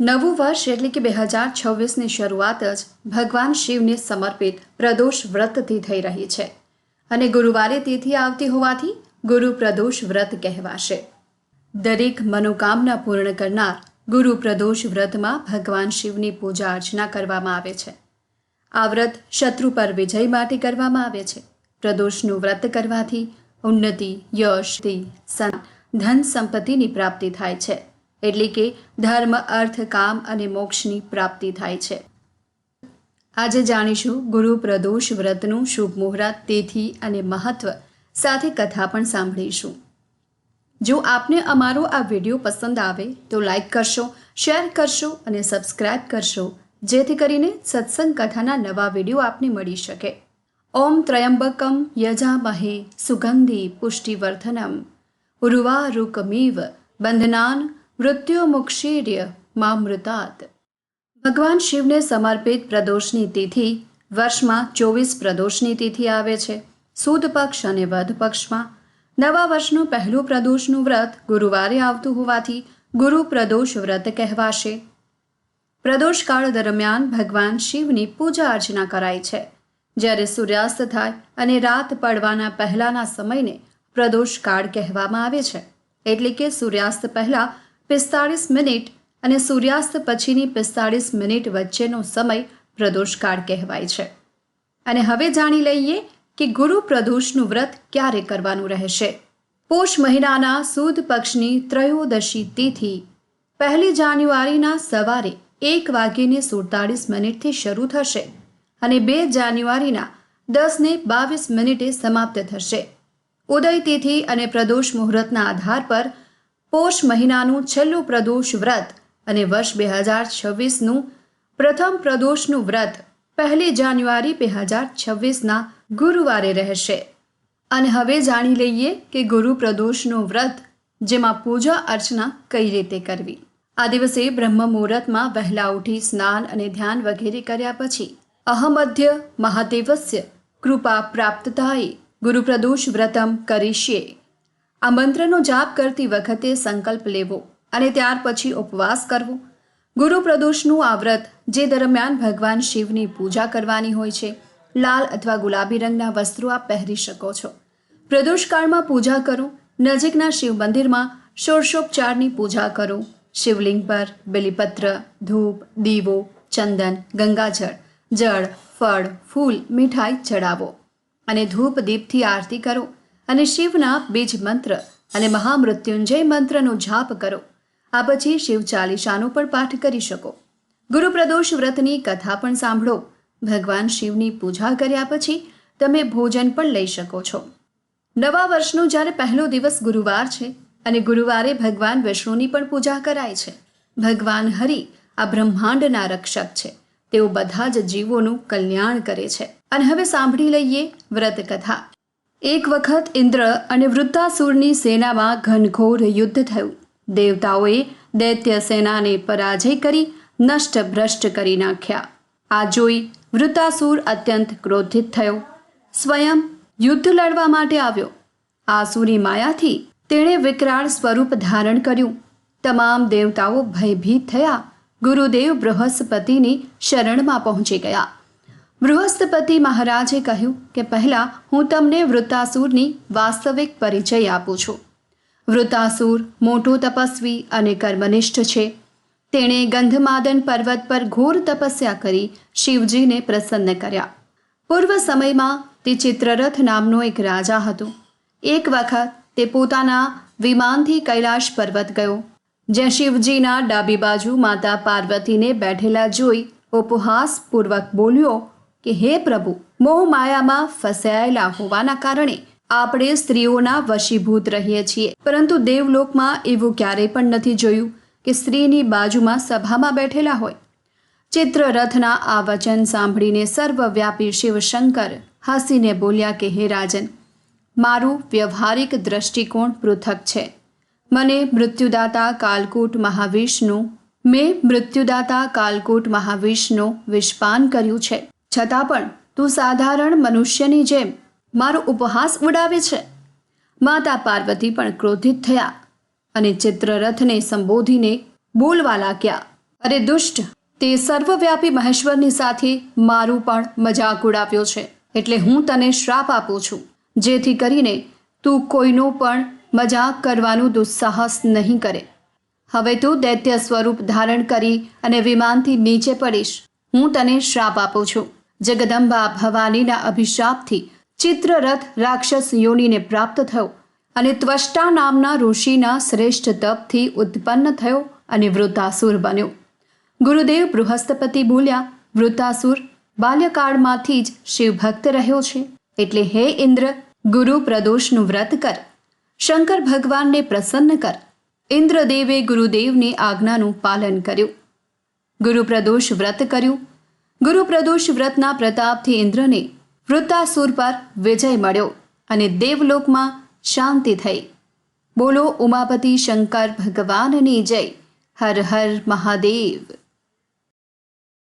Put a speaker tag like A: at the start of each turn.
A: નવું વર્ષ એટલે કે 2026ની શરૂઆત જ ભગવાન શિવને સમર્પિત પ્રદોષ વ્રતથી થઈ રહી છે અને ગુરુવારે તિથિ આવતી હોવાથી ગુરુ પ્રદોષ વ્રત કહેવાશે. દરેક મનોકામના પૂર્ણ કરનાર ગુરુ પ્રદોષ વ્રતમાં ભગવાન શિવની પૂજા અર્ચના કરવામાં આવે છે. આ વ્રત શત્રુ પર વિજય માટે કરવામાં આવે છે. પ્રદોષનું વ્રત કરવાથી ઉન્નતિ, યશ, ધન સંપત્તિની પ્રાપ્તિ થાય છે. એટલે કે ધર્મ, અર્થ, કામ અને મોક્ષની પ્રાપ્તિ થાય છે. આજે જાણીશું ગુરુ પ્રદોષ વ્રતનું શુભ મુહૂર્ત, તિથિ અને મહત્વ સાથે કથા પણ સાંભળીશું. જો આપને અમારો આ વિડીયો પસંદ આવે તો લાઈક કરશો, શેર કરશો અને સબસ્ક્રાઇબ કરશો, જેથી કરીને સત્સંગ કથાના નવા વિડીયો આપને મળી શકે. ઓમ ત્રયંબકમ યજામહે સુગંધી પુષ્ટિવર્ધનમ ઉર્વારુકમિવ બંધનાન મૃત્યુમુક્ષીર્ય મામૃતાત. ભગવાન શિવને સમર્પિત પ્રદોષની તિથિ વર્ષમાં 24 પ્રદોષની તિથિ આવે છે. સુદ પક્ષ અને વધ પક્ષમાં નવા વર્ષનું પહેલું પ્રદોષનું વ્રત ગુરુવારે આવતું હોવાથી ગુરુ પ્રદોષ વ્રત કહેવાશે. પ્રદોષકાળ દરમિયાન ભગવાન શિવની પૂજા અર્ચના કરાય છે. જ્યારે સૂર્યાસ્ત થાય અને રાત પડવાના પહેલાના સમયને પ્રદોષકાળ કહેવામાં આવે છે. એટલે કે સૂર્યાસ્ત પહેલા 45 મિનિટ અને સૂર્યાસ્ત પછીની 45 મિનિટ વચ્ચેનો સમય પ્રદોષકાળ કહેવાય છે. અને હવે જાણી લઈએ કે ગુરુ પ્રદોષનું વ્રત ક્યારે કરવાનું રહેશે. પોષ મહિનાના સુદ પક્ષની ત્રયોદશી તિથિ 1 જાન્યુઆરીના સવારે 1:47 શરૂ થશે અને 2 જાન્યુઆરીના 10:22 સમાપ્ત થશે. ઉદય તિથિ અને પ્રદોષ મુહૂર્તના આધાર પર પોષ મહિનાનું છેલ્લું પ્રદોષ વ્રત અને વર્ષ 2026નું પ્રથમ પ્રદોષનું વ્રત 1 જાન્યુઆરી 2026ના ગુરુવારે રહેશે. અને હવે જાણી લઈએ કે ગુરુ પ્રદોષનું વ્રત, જેમાં પૂજા અર્ચના કઈ રીતે કરવી. આ દિવસે બ્રહ્મ મુહૂર્તમાં વહેલા ઉઠી સ્નાન અને ધ્યાન વગેરે કર્યા પછી અહમધ્ય મહાદેવસ્ય કૃપા પ્રાપ્તતાએ ગુરુ પ્રદોષ વ્રતમ કરીશ્યે આ મંત્રનો જાપ કરતી વખતે સંકલ્પ લેવો અને ત્યાર પછી ઉપવાસ કરવો. ગુરુ પ્રદોષનું આ વ્રત જે દરમિયાન ભગવાન શિવની પૂજા કરવાની હોય છે. લાલ અથવા ગુલાબી રંગના વસ્ત્રો આપ પહેરી શકો છો. પ્રદોષકાળમાં પૂજા કરો. નજીકના શિવ મંદિરમાં ષોડશોપચારની પૂજા કરો. શિવલિંગ પર બેલીપત્ર, ધૂપ, દીવો, ચંદન, ગંગાજળ, જળ, ફળ, ફૂલ, મીઠાઈ ચડાવો અને ધૂપ દીપથી આરતી કરો અને શિવના બીજ મંત્ર અને મહામૃત્યુંજય મંત્રનો જાપ કરો. આ પછી શિવ ચાલીસાનો પણ પાઠ કરી શકો. ગુરુ પ્રદોષ વ્રતની કથા પણ સાંભળો. ભગવાન શિવની પૂજા કર્યા પછી તમે ભોજન પણ લઈ શકો છો. નવા વર્ષનો જ્યારે પહેલો દિવસ ગુરુવાર છે અને ગુરુવારે ભગવાન વિષ્ણુની પણ પૂજા કરાય છે. ભગવાન હરિ આ બ્રહ્માંડના રક્ષક છે. તેઓ બધા જ જીવોનું કલ્યાણ કરે છે. અને હવે સાંભળી લઈએ વ્રત કથા. એક વખત ઇન્દ્ર અને વૃત્તાસુરની સેનામાં ઘનઘોર યુદ્ધ થયું. દેવતાઓએ દૈત્ય સેનાને પરાજય કરી નષ્ટ ભ્રષ્ટ કરી નાખ્યા. આ જોઈ વૃત્તાસુર અત્યંત ક્રોધિત થયો. સ્વયં યુદ્ધ લડવા માટે આવ્યો. આસુરી માયાથી તેણે વિકરાળ સ્વરૂપ ધારણ કર્યું. તમામ દેવતાઓ ભયભીત થયા. ગુરુદેવ બૃહસ્પતિની શરણમાં પહોંચી ગયા. બૃહસ્પતિ મહારાજે કહ્યું કે પહેલાં હું તમને વૃત્તાસુરની વાસ્તવિક પરિચય આપું છું. વૃત્તાસુર મોટો તપસ્વી અને કર્મનિષ્ઠ છે. તેણે ગંધમાદન પર્વત પર ઘોર તપસ્યા કરી શિવજીને પ્રસન્ન કર્યા. પૂર્વ સમયમાં તે ચિત્રરથ નામનો એક રાજા હતો. એક વખત તે પોતાના વિમાનથી કૈલાશ પર્વત ગયો, જ્યાં શિવજીના ડાબી બાજુ માતા પાર્વતીને બેઠેલા જોઈ ઉપહાસપૂર્વક બોલ્યો કે હે પ્રભુ, મોહ માયામાં ફસાયેલા હોવાના કારણે આપણે સ્ત્રીઓના વશીભૂત રહીએ છીએ, પરંતુ દેવલોકમાં એવું ક્યારેય પણ નથી જોયું કે સ્ત્રીની બાજુમાં સભામાં બેઠેલા હોય. ચિત્રરથના આ વચન સાંભળીને સર્વવ્યાપી શિવશંકર હસીને બોલ્યા કે હે રાજન, મારું વ્યવહારિક દ્રષ્ટિકોણ પૃથક છે. મેં મૃત્યુદાતા કાલકૂટ મહાવિષ્ણુ વિષપાન કર્યું છે, છતાં પણ તું સાધારણ મનુષ્યની જેમ મારો ઉપહાસ ઉડાવે છે. માતા પાર્વતી પણ ક્રોધિત થયા અને ચિત્રરથને સંબોધીને બોલવા લાગ્યા, અરે દુષ્ટ, તે સર્વવ્યાપી મહેશ્વરની સાથે મારું પણ મજાક ઉડાવ્યો છે, એટલે હું તને શ્રાપ આપું છું, જેથી કરીને તું કોઈનો પણ મજાક કરવાનું દુસ્સાહસ નહીં કરે. હવે તું દૈત્ય સ્વરૂપ ધારણ કરી અને વિમાનથી નીચે પડીશ. હું તને શ્રાપ આપું છું. જગદંબા ભવાનીના અભિશાપથી ચિત્રરથ રાક્ષસ યોનિને પ્રાપ્ત થયો અને ત્વષ્ટા નામના ઋષિના શ્રેષ્ઠ તપથી ઉત્પન્ન થયો અને વૃત્તાસુર બન્યો. ગુરુદેવ બૃહસ્પતિ બોલ્યા, વૃત્તાસુર બાલ્યકાળમાંથી જ શિવભક્ત રહ્યો છે, એટલે હે ઇન્દ્ર, ગુરુ પ્રદોષનું વ્રત કર, શંકર ભગવાનને પ્રસન્ન કર. ઇન્દ્રદેવે ગુરુદેવની આજ્ઞાનું પાલન કર્યું. ગુરુ પ્રદોષ વ્રત કર્યું. ગુરુ પ્રદોષ વ્રતના પ્રતાપથી ઇન્દ્રને વૃત્તાસુર પર વિજય મળ્યો અને દેવલોકમાં શાંતિ થઈ. બોલો ઉમાપતિ શંકર ભગવાનની જય. હર હર મહાદેવ.